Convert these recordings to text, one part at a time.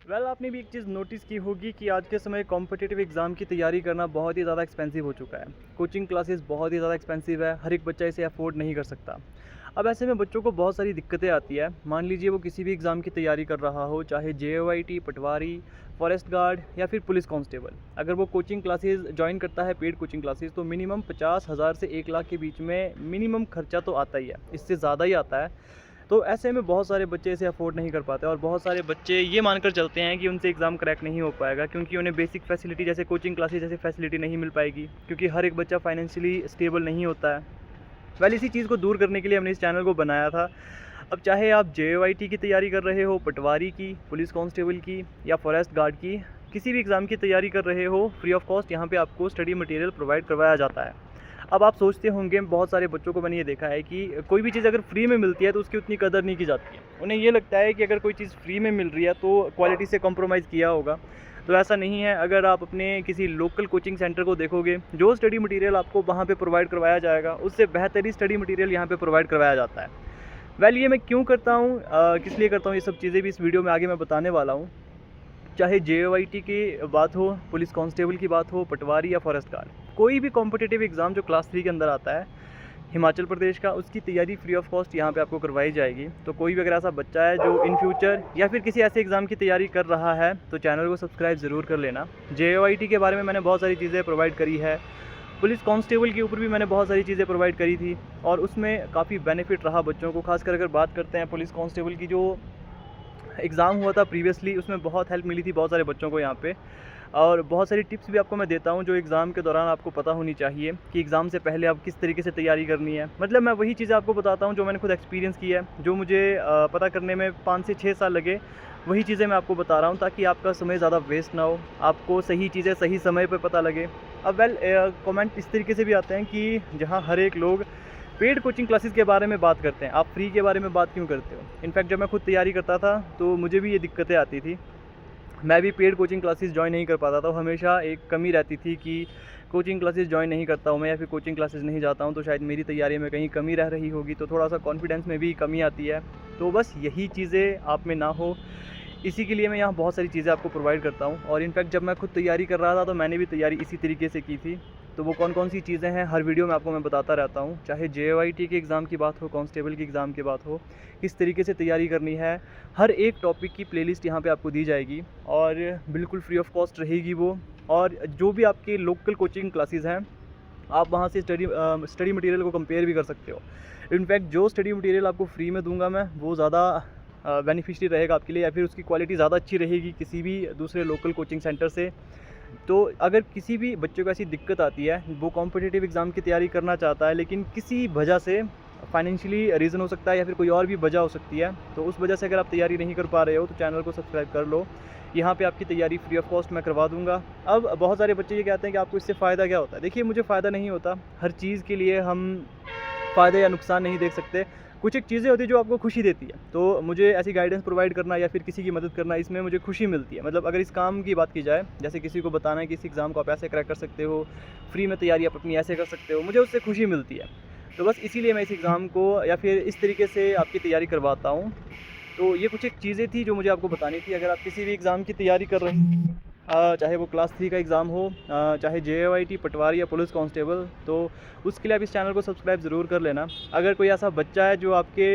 आपने भी एक चीज़ नोटिस की होगी कि आज के समय कॉम्पिटिटिव एग्ज़ाम की तैयारी करना बहुत ही ज़्यादा एक्सपेंसिव हो चुका है। कोचिंग क्लासेस बहुत ही ज़्यादा एक्सपेंसिव है, हर एक बच्चा इसे अफ़ोर्ड नहीं कर सकता। अब ऐसे में बच्चों को बहुत सारी दिक्कतें आती है। मान लीजिए वो किसी भी एग्ज़ाम की तैयारी कर रहा हो, चाहे जेओआईटी, पटवारी, फॉरेस्ट गार्ड या फिर पुलिस कांस्टेबल। अगर वो कोचिंग क्लासेस जॉइन करता है, पेड कोचिंग क्लासेस, तो मिनिमम 50,000 से 1 लाख के बीच में मिनिमम खर्चा तो आता ही है, इससे ज़्यादा ही आता है। तो ऐसे में बहुत सारे बच्चे इसे अफ़ोर्ड नहीं कर पाते और बहुत सारे बच्चे ये मानकर चलते हैं कि उनसे एग्ज़ाम क्रैक नहीं हो पाएगा, क्योंकि उन्हें बेसिक फैसिलिटी जैसे कोचिंग क्लासेस जैसी फैसिलिटी नहीं मिल पाएगी, क्योंकि हर एक बच्चा फाइनेंशियली स्टेबल नहीं होता है। इसी चीज़ को दूर करने के लिए हमने इस चैनल को बनाया था। अब चाहे आप जेओआईटी की तैयारी कर रहे हो, पटवारी की, पुलिस कांस्टेबल की या फॉरेस्ट गार्ड की, किसी भी एग्ज़ाम की तैयारी कर रहे हो, फ्री ऑफ कॉस्ट यहाँ पे आपको स्टडी मटेरियल प्रोवाइड करवाया जाता है। अब आप सोचते होंगे, बहुत सारे बच्चों को मैंने ये देखा है कि कोई भी चीज़ अगर फ्री में मिलती है तो उसकी उतनी कदर नहीं की जाती है। उन्हें ये लगता है कि अगर कोई चीज़ फ्री में मिल रही है तो क्वालिटी से कॉम्प्रोमाइज़ किया होगा। तो ऐसा नहीं है। अगर आप अपने किसी लोकल कोचिंग सेंटर को देखोगे, जो स्टडी मटेरियल आपको वहाँ पे प्रोवाइड करवाया जाएगा, उससे बेहतर ही स्टडी मटेरियल यहाँ पे प्रोवाइड करवाया जाता है। ये मैं क्यों करता हूँ, किस लिए करता हूँ, ये सब चीज़ें भी इस वीडियो में आगे मैं बताने वाला हूँ। चाहे जेओआईटी की बात हो, पुलिस कांस्टेबल की बात हो, पटवारी या फॉरेस्ट गार्ड, कोई भी कॉम्पिटिटिव एग्ज़ाम जो क्लास 3 के अंदर आता है हिमाचल प्रदेश का, उसकी तैयारी फ्री ऑफ कॉस्ट यहाँ पे आपको करवाई जाएगी। तो कोई भी अगर ऐसा बच्चा है जो इन फ्यूचर या फिर किसी ऐसे एग्ज़ाम की तैयारी कर रहा है, तो चैनल को सब्सक्राइब ज़रूर कर लेना। जेओआईटी के बारे में मैंने बहुत सारी चीज़ें प्रोवाइड करी है, पुलिस कांस्टेबल के ऊपर भी मैंने बहुत सारी चीज़ें प्रोवाइड करी थी और उसमें काफ़ी बेनिफिट रहा बच्चों को। खासकर अगर बात करते हैं पुलिस कांस्टेबल की, जो एग्ज़ाम हुआ था प्रीवियसली, उसमें बहुत हेल्प मिली थी बहुत सारे बच्चों को यहाँ पे। और बहुत सारी टिप्स भी आपको मैं देता हूँ जो एग्ज़ाम के दौरान आपको पता होनी चाहिए कि एग्ज़ाम से पहले आप किस तरीके से तैयारी करनी है। मतलब मैं वही चीज़ें आपको बताता हूँ जो मैंने खुद एक्सपीरियंस की है, जो मुझे पता करने में 5 से 6 साल लगे। वही चीज़ें मैं आपको बता रहा हूँ ताकि आपका समय ज़्यादा वेस्ट ना हो, आपको सही चीज़ें सही समय पर पता लगे। अब कमेंट इस तरीके से भी आते हैं कि जहाँ हर एक लोग पेड कोचिंग क्लासेस के बारे में बात करते हैं, आप फ्री के बारे में बात क्यों करते हो। इनफैक्ट जब मैं खुद तैयारी करता था तो मुझे भी ये दिक्कतें आती थी। मैं भी पेड कोचिंग क्लासेस जॉइन नहीं कर पाता था। हमेशा एक कमी रहती थी कि कोचिंग क्लासेस जॉइन नहीं करता हूँ मैं या फिर कोचिंग क्लासेस नहीं जाता हूँ तो शायद मेरी तैयारी में कहीं कमी रह रही होगी, तो थोड़ा सा कॉन्फिडेंस में भी कमी आती है। तो बस यही चीज़ें आप में ना हो, इसी के लिए मैं यहाँ बहुत सारी चीज़ें आपको प्रोवाइड करता हूँ। और इनफैक्ट जब मैं खुद तैयारी कर रहा था तो मैंने भी तैयारी इसी तरीके से की थी। तो वो कौन कौन सी चीज़ें हैं हर वीडियो में आपको मैं बताता रहता हूँ। चाहे जेओआईटी के एग्ज़ाम की बात हो, कांस्टेबल की एग्ज़ाम की बात हो, किस तरीके से तैयारी करनी है, हर एक टॉपिक की प्लेलिस्ट यहाँ पे आपको दी जाएगी और बिल्कुल फ्री ऑफ कॉस्ट रहेगी वो। और जो भी आपके लोकल कोचिंग क्लासेस हैं, आप वहाँ से स्टडी मटेरियल को कंपेयर भी कर सकते हो। इनफैक्ट जो स्टडी मटेरियल आपको फ्री में दूंगा मैं, वो ज़्यादा बेनिफिशियरी रहेगा आपके लिए, या फिर उसकी क्वालिटी ज़्यादा अच्छी रहेगी किसी भी दूसरे लोकल कोचिंग सेंटर से। तो अगर किसी भी बच्चे को ऐसी दिक्कत आती है, वो कॉम्पिटिटिव एग्ज़ाम की तैयारी करना चाहता है लेकिन किसी वजह से, फाइनेंशियली रीज़न हो सकता है या फिर कोई और भी वजह हो सकती है, तो उस वजह से अगर आप तैयारी नहीं कर पा रहे हो तो चैनल को सब्सक्राइब कर लो। यहाँ पे आपकी तैयारी फ्री ऑफ कॉस्ट मैं करवा दूँगा। अब बहुत सारे बच्चे ये कहते हैं कि आपको इससे फ़ायदा क्या होता है। देखिए, मुझे फ़ायदा नहीं होता। हर चीज़ के लिए हम फ़ायदे या नुकसान नहीं देख सकते। कुछ एक चीज़ें होती है जो आपको खुशी देती है, तो मुझे ऐसी गाइडेंस प्रोवाइड करना या फिर किसी की मदद करना, इसमें मुझे खुशी मिलती है। मतलब अगर इस काम की बात की जाए, जैसे किसी को बताना है कि इस एग्ज़ाम को आप ऐसे क्रैक कर सकते हो, फ्री में तैयारी आप अपनी ऐसे कर सकते हो, मुझे उससे खुशी मिलती है। तो बस इसीलिए मैं इस एग्ज़ाम को या फिर इस तरीके से आपकी तैयारी करवाता हूँ। तो ये कुछ एक चीज़ें थी जो मुझे आपको बतानी थी। अगर आप किसी भी एग्ज़ाम की तैयारी कर रहे हैं, चाहे वो क्लास 3 का एग्ज़ाम हो, चाहे जेओआईटी, पटवारी या पुलिस कांस्टेबल, तो उसके लिए आप इस चैनल को सब्सक्राइब ज़रूर कर लेना। अगर कोई ऐसा बच्चा है जो आपके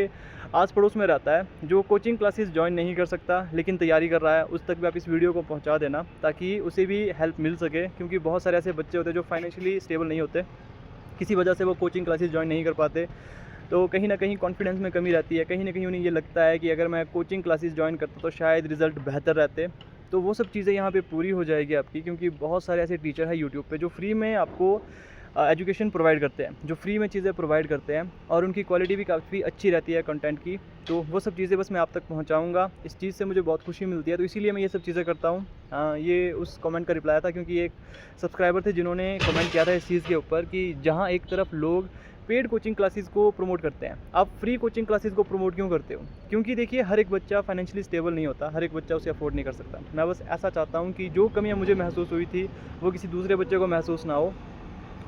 आस पड़ोस में रहता है, जो कोचिंग क्लासेस जॉइन नहीं कर सकता लेकिन तैयारी कर रहा है, उस तक भी आप इस वीडियो को पहुंचा देना ताकि उसे भी हेल्प मिल सके। क्योंकि बहुत सारे ऐसे बच्चे होते हैं जो फाइनेंशियली स्टेबल नहीं होते, किसी वजह से वो कोचिंग क्लासेस जॉइन नहीं कर पाते, तो कहीं ना कहीं कॉन्फिडेंस में कमी रहती है। कहीं ना कहीं उन्हें ये लगता है कि अगर मैं कोचिंग क्लासेस जॉइन करता तो शायद रिज़ल्ट बेहतर रहते। तो वो सब चीज़ें यहाँ पे पूरी हो जाएगी आपकी, क्योंकि बहुत सारे ऐसे टीचर हैं यूट्यूब पे जो फ्री में आपको एजुकेशन प्रोवाइड करते हैं, जो फ्री में चीज़ें प्रोवाइड करते हैं और उनकी क्वालिटी भी काफ़ी अच्छी रहती है कंटेंट की। तो वो सब चीज़ें बस मैं आप तक पहुँचाऊँगा। इस चीज़ से मुझे बहुत खुशी मिलती है, तो इसीलिए मैं ये सब चीज़ें करता हूँ। ये उस कमेंट का रिप्लाई था, क्योंकि एक सब्सक्राइबर थे जिन्होंने कमेंट किया था इस चीज़ के ऊपर कि जहाँ एक तरफ लोग पेड कोचिंग क्लासेस को प्रमोट करते हैं, आप फ्री कोचिंग क्लासेस को प्रमोट क्यों करते हो। क्योंकि देखिए, हर एक बच्चा फाइनेंशियली स्टेबल नहीं होता, हर एक बच्चा उसे अफोर्ड नहीं कर सकता। मैं बस ऐसा चाहता हूँ कि जो कमियाँ मुझे महसूस हुई थी वो किसी दूसरे बच्चे को महसूस ना हो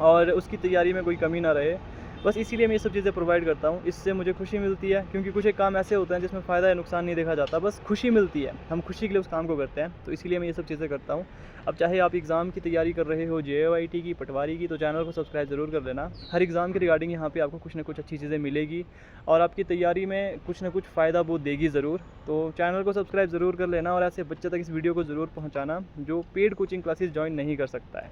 और उसकी तैयारी में कोई कमी ना रहे। बस इसीलिए मैं ये सब चीज़ें प्रोवाइड करता हूँ। इससे मुझे खुशी मिलती है, क्योंकि कुछ एक काम ऐसे होते हैं जिसमें फ़ायदा या नुकसान नहीं देखा जाता, बस खुशी मिलती है। हम खुशी के लिए उस काम को करते हैं, तो इसीलिए मैं ये सब चीज़ें करता हूँ। अब चाहे आप एग्ज़ाम की तैयारी कर रहे हो, JOIT की, पटवारी की, तो चैनल को सब्सक्राइब ज़रूर कर लेना। हर एग्ज़ाम के रिगार्डिंग यहाँ पे आपको कुछ ना कुछ अच्छी चीज़ें मिलेगी और आपकी तैयारी में कुछ ना कुछ फ़ायदा वो देगी ज़रूर। तो चैनल को सब्सक्राइब ज़रूर कर लेना और ऐसे बच्चे तक इस वीडियो को ज़रूर पहुँचाना जो पेड कोचिंग क्लासेस जॉइन नहीं कर सकता है।